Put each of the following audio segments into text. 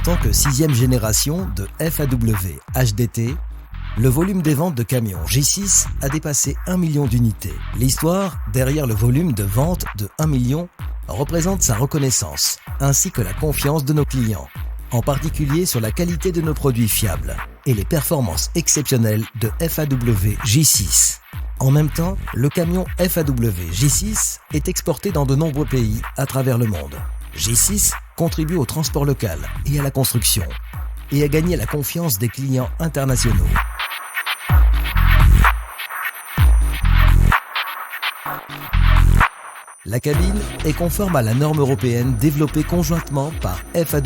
tant que 6e génération de FAW HDT, le volume des ventes de camions J6 a dépassé 1 million d'unités. L'histoire, derrière le volume de vente de 1 million, représente sa reconnaissance, ainsi que la confiance de nos clients, en particulier sur la qualité de nos produits fiables et les performances exceptionnelles de FAW J6. En même temps, le camion FAW J6 est exporté dans de nombreux pays à travers le monde. J6 contribue au transport local et à la construction et a gagné la confiance des clients internationaux. La cabine est conforme à la norme européenne développée conjointement par FAW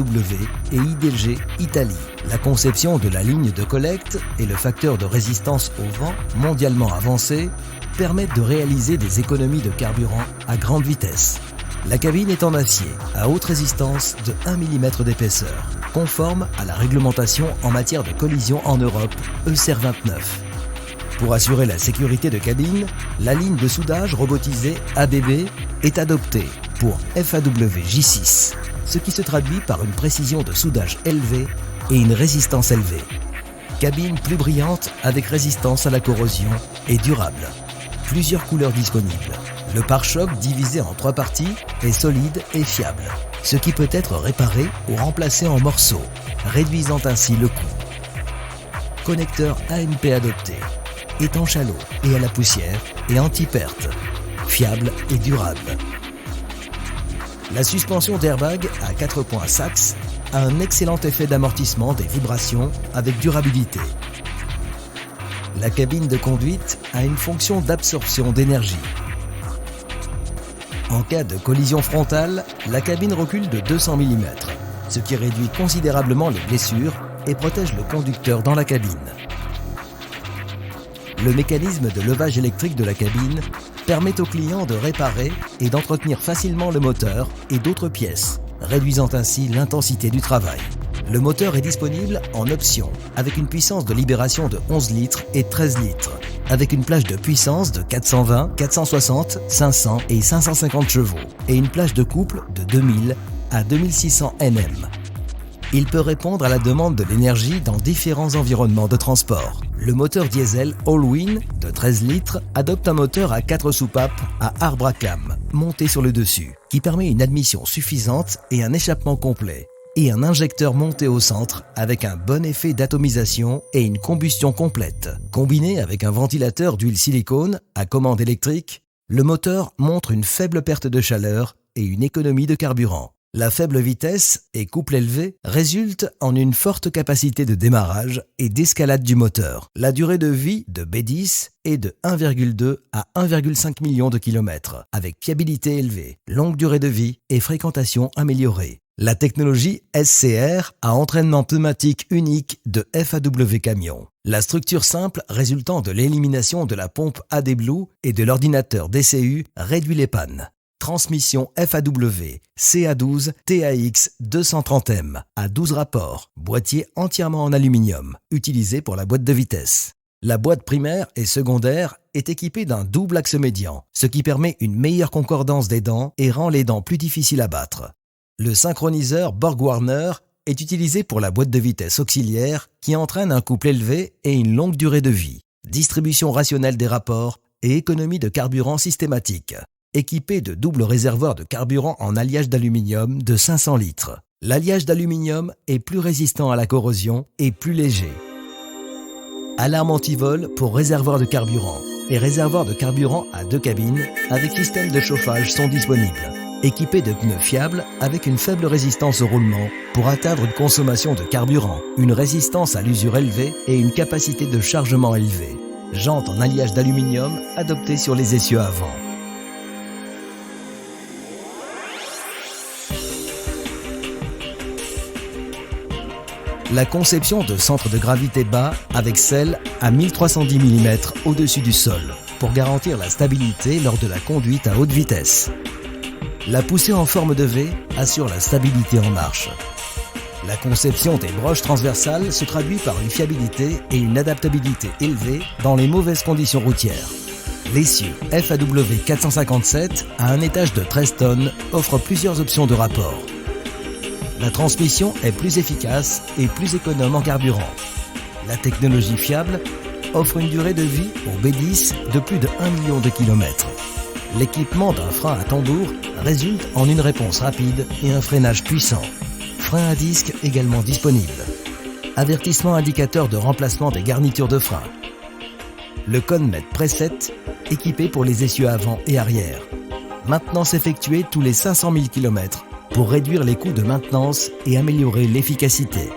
et IDG Italie. La conception de la ligne de collecte et le facteur de résistance au vent mondialement avancé permettent de réaliser des économies de carburant à grande vitesse. La cabine est en acier à haute résistance de 1 mm d'épaisseur, conforme à la réglementation en matière de collision en Europe ECER 29. Pour assurer la sécurité de cabine, la ligne de soudage robotisée ABB est adoptée pour FAW J6, ce qui se traduit par une précision de soudage élevée et une résistance élevée. Cabine plus brillante avec résistance à la corrosion et durable. Plusieurs couleurs disponibles. Le pare-choc divisé en 3 parties est solide et fiable, ce qui peut être réparé ou remplacé en morceaux, réduisant ainsi le coût. Connecteur AMP adopté, étanche à l'eau et à la poussière et anti-perte, fiable et durable. La suspension d'airbag à 4 points Sachs a un excellent effet d'amortissement des vibrations avec durabilité. La cabine de conduite a une fonction d'absorption d'énergie. En cas de collision frontale, la cabine recule de 200 mm, ce qui réduit considérablement les blessures et protège le conducteur dans la cabine. Le mécanisme de levage électrique de la cabine permet au client de réparer et d'entretenir facilement le moteur et d'autres pièces, réduisant ainsi l'intensité du travail. Le moteur est disponible en option, avec une puissance de libération de 11 litres et 13 litres, avec une plage de puissance de 420, 460, 500 et 550 chevaux, et une plage de couple de 2000 à 2600 Nm. Il peut répondre à la demande de l'énergie dans différents environnements de transport. Le moteur diesel Allwin de 13 litres adopte un moteur à 4 soupapes à arbre à cames, monté sur le dessus, qui permet une admission suffisante et un échappement complet, et un injecteur monté au centre avec un bon effet d'atomisation et une combustion complète. Combiné avec un ventilateur d'huile silicone à commande électrique, le moteur montre une faible perte de chaleur et une économie de carburant. La faible vitesse et couple élevé résultent en une forte capacité de démarrage et d'escalade du moteur. La durée de vie de B10 est de 1,2 à 1,5 million de kilomètres, avec fiabilité élevée, longue durée de vie et fréquentation améliorée. La technologie SCR a entraînement pneumatique unique de FAW Camion. La structure simple résultant de l'élimination de la pompe AD Blue et de l'ordinateur DCU réduit les pannes. Transmission FAW CA12 TAX 230M à 12 rapports, boîtier entièrement en aluminium, utilisé pour la boîte de vitesse. La boîte primaire et secondaire est équipée d'un double axe médian, ce qui permet une meilleure concordance des dents et rend les dents plus difficiles à battre. Le synchroniseur Borg-Warner est utilisé pour la boîte de vitesse auxiliaire qui entraîne un couple élevé et une longue durée de vie, distribution rationnelle des rapports et économie de carburant systématique. Équipé de double réservoir de carburant en alliage d'aluminium de 500 litres. L'alliage d'aluminium est plus résistant à la corrosion et plus léger. Alarme anti-vol pour réservoir de carburant et réservoir de carburant à 2 cabines avec système de chauffage sont disponibles. Équipé de pneus fiables avec une faible résistance au roulement pour atteindre une consommation de carburant, une résistance à l'usure élevée et une capacité de chargement élevée. Jantes en alliage d'aluminium adoptées sur les essieux avant. La conception de centre de gravité bas avec selle à 1310 mm au-dessus du sol pour garantir la stabilité lors de la conduite à haute vitesse. La poussée en forme de V assure la stabilité en marche. La conception des broches transversales se traduit par une fiabilité et une adaptabilité élevée dans les mauvaises conditions routières. L'essieu FAW 457 à un étage de 13 tonnes offre plusieurs options de rapport. La transmission est plus efficace et plus économe en carburant. La technologie fiable offre une durée de vie au B10 de plus de 1 million de kilomètres. L'équipement d'un frein à tambour résulte en une réponse rapide et un freinage puissant. Frein à disque également disponible. Avertissement indicateur de remplacement des garnitures de frein. Le Conmet Preset, équipé pour les essieux avant et arrière. Maintenance effectuée tous les 500 000 km pour réduire les coûts de maintenance et améliorer l'efficacité.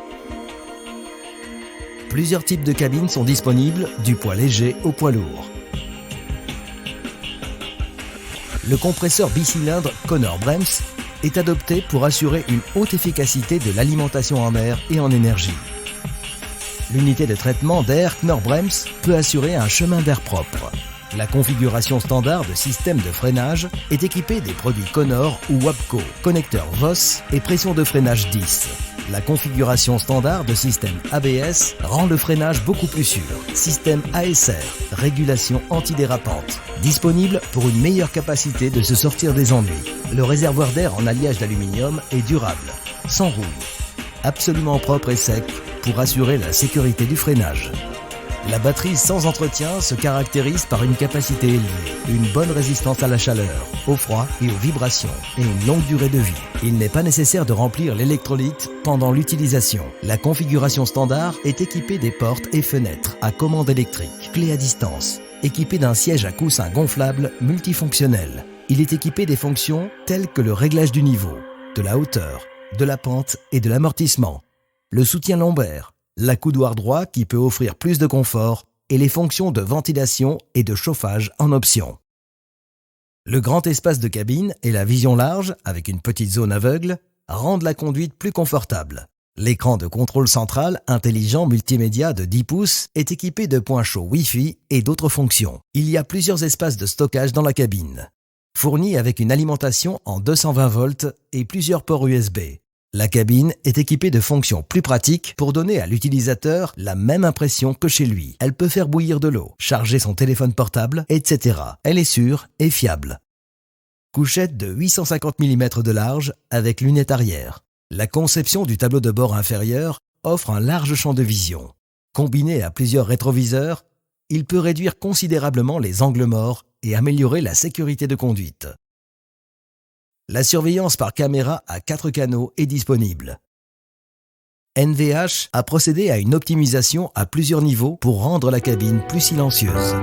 Plusieurs types de cabines sont disponibles, du poids léger au poids lourd. Le compresseur bicylindre Knorr-Bremse est adopté pour assurer une haute efficacité de l'alimentation en air et en énergie. L'unité de traitement d'air Knorr-Bremse peut assurer un chemin d'air propre. La configuration standard de système de freinage est équipée des produits Knorr ou Wabco, connecteur VOS et pression de freinage 10. La configuration standard de système ABS rend le freinage beaucoup plus sûr. Système ASR, régulation antidérapante, disponible pour une meilleure capacité de se sortir des ennuis. Le réservoir d'air en alliage d'aluminium est durable, sans rouille, absolument propre et sec pour assurer la sécurité du freinage. La batterie sans entretien se caractérise par une capacité élevée, une bonne résistance à la chaleur, au froid et aux vibrations, et une longue durée de vie. Il n'est pas nécessaire de remplir l'électrolyte pendant l'utilisation. La configuration standard est équipée des portes et fenêtres à commande électrique, clé à distance, équipée d'un siège à coussin gonflable multifonctionnel. Il est équipé des fonctions telles que le réglage du niveau, de la hauteur, de la pente et de l'amortissement, le soutien lombaire, l'accoudoir droit qui peut offrir plus de confort et les fonctions de ventilation et de chauffage en option. Le grand espace de cabine et la vision large, avec une petite zone aveugle, rendent la conduite plus confortable. L'écran de contrôle central intelligent multimédia de 10 pouces est équipé de points chauds Wi-Fi et d'autres fonctions. Il y a plusieurs espaces de stockage dans la cabine, fournis avec une alimentation en 220 volts et plusieurs ports USB. La cabine est équipée de fonctions plus pratiques pour donner à l'utilisateur la même impression que chez lui. Elle peut faire bouillir de l'eau, charger son téléphone portable, etc. Elle est sûre et fiable. Couchette de 850 mm de large avec lunettes arrière. La conception du tableau de bord inférieur offre un large champ de vision. Combiné à plusieurs rétroviseurs, il peut réduire considérablement les angles morts et améliorer la sécurité de conduite. La surveillance par caméra à 4 canaux est disponible. NVH a procédé à une optimisation à plusieurs niveaux pour rendre la cabine plus silencieuse.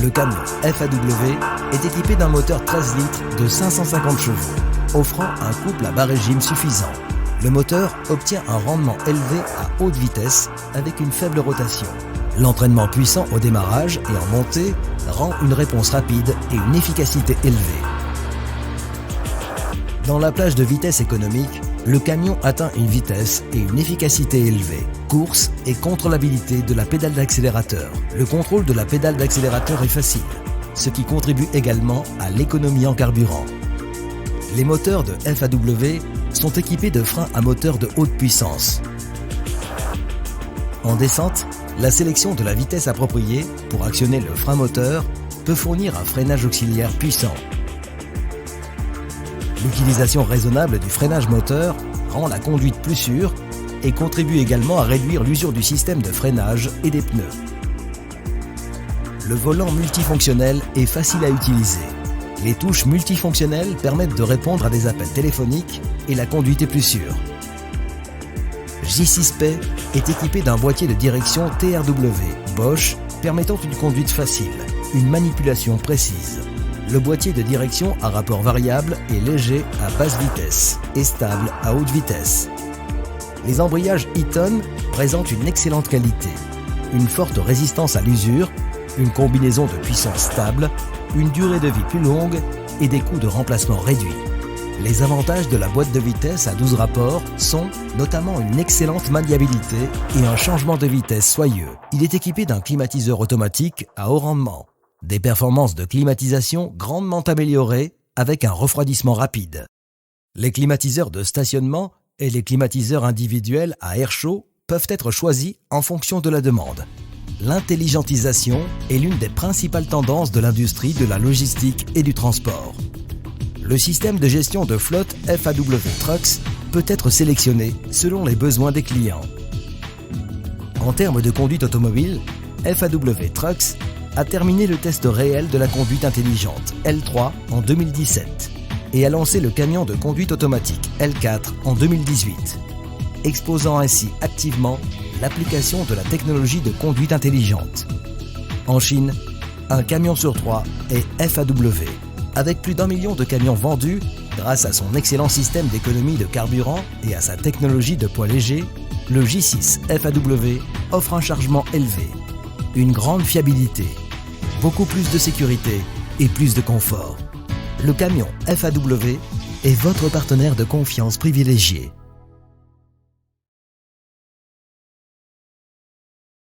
Le camion FAW est équipé d'un moteur 13 litres de 550 chevaux, offrant un couple à bas régime suffisant. Le moteur obtient un rendement élevé à haute vitesse avec une faible rotation. L'entraînement puissant au démarrage et en montée rend une réponse rapide et une efficacité élevée. Dans la plage de vitesse économique, le camion atteint une vitesse et une efficacité élevée. Course et contrôlabilité de la pédale d'accélérateur. Le contrôle de la pédale d'accélérateur est facile, ce qui contribue également à l'économie en carburant. Les moteurs de FAW sont équipés de freins à moteur de haute puissance. En descente, la sélection de la vitesse appropriée pour actionner le frein moteur peut fournir un freinage auxiliaire puissant. L'utilisation raisonnable du freinage moteur rend la conduite plus sûre et contribue également à réduire l'usure du système de freinage et des pneus. Le volant multifonctionnel est facile à utiliser. Les touches multifonctionnelles permettent de répondre à des appels téléphoniques et la conduite est plus sûre. J6P est équipé d'un boîtier de direction TRW Bosch permettant une conduite facile, une manipulation précise. Le boîtier de direction à rapport variable est léger à basse vitesse et stable à haute vitesse. Les embrayages Eaton présentent une excellente qualité, une forte résistance à l'usure, une combinaison de puissance stable, une durée de vie plus longue et des coûts de remplacement réduits. Les avantages de la boîte de vitesse à 12 rapports sont notamment une excellente maniabilité et un changement de vitesse soyeux. Il est équipé d'un climatiseur automatique à haut rendement, des performances de climatisation grandement améliorées avec un refroidissement rapide. Les climatiseurs de stationnement et les climatiseurs individuels à air chaud peuvent être choisis en fonction de la demande. L'intelligentisation est l'une des principales tendances de l'industrie de la logistique et du transport. Le système de gestion de flotte FAW Trucks peut être sélectionné selon les besoins des clients. En termes de conduite automobile, FAW Trucks a terminé le test réel de la conduite intelligente L3 en 2017 et a lancé le camion de conduite automatique L4 en 2018, exposant ainsi activement l'application de la technologie de conduite intelligente. En Chine, un camion sur 3 est FAW. Avec plus d'1 million de camions vendus, grâce à son excellent système d'économie de carburant et à sa technologie de poids léger, le J6 FAW offre un chargement élevé, une grande fiabilité, beaucoup plus de sécurité et plus de confort. Le camion FAW est votre partenaire de confiance privilégié.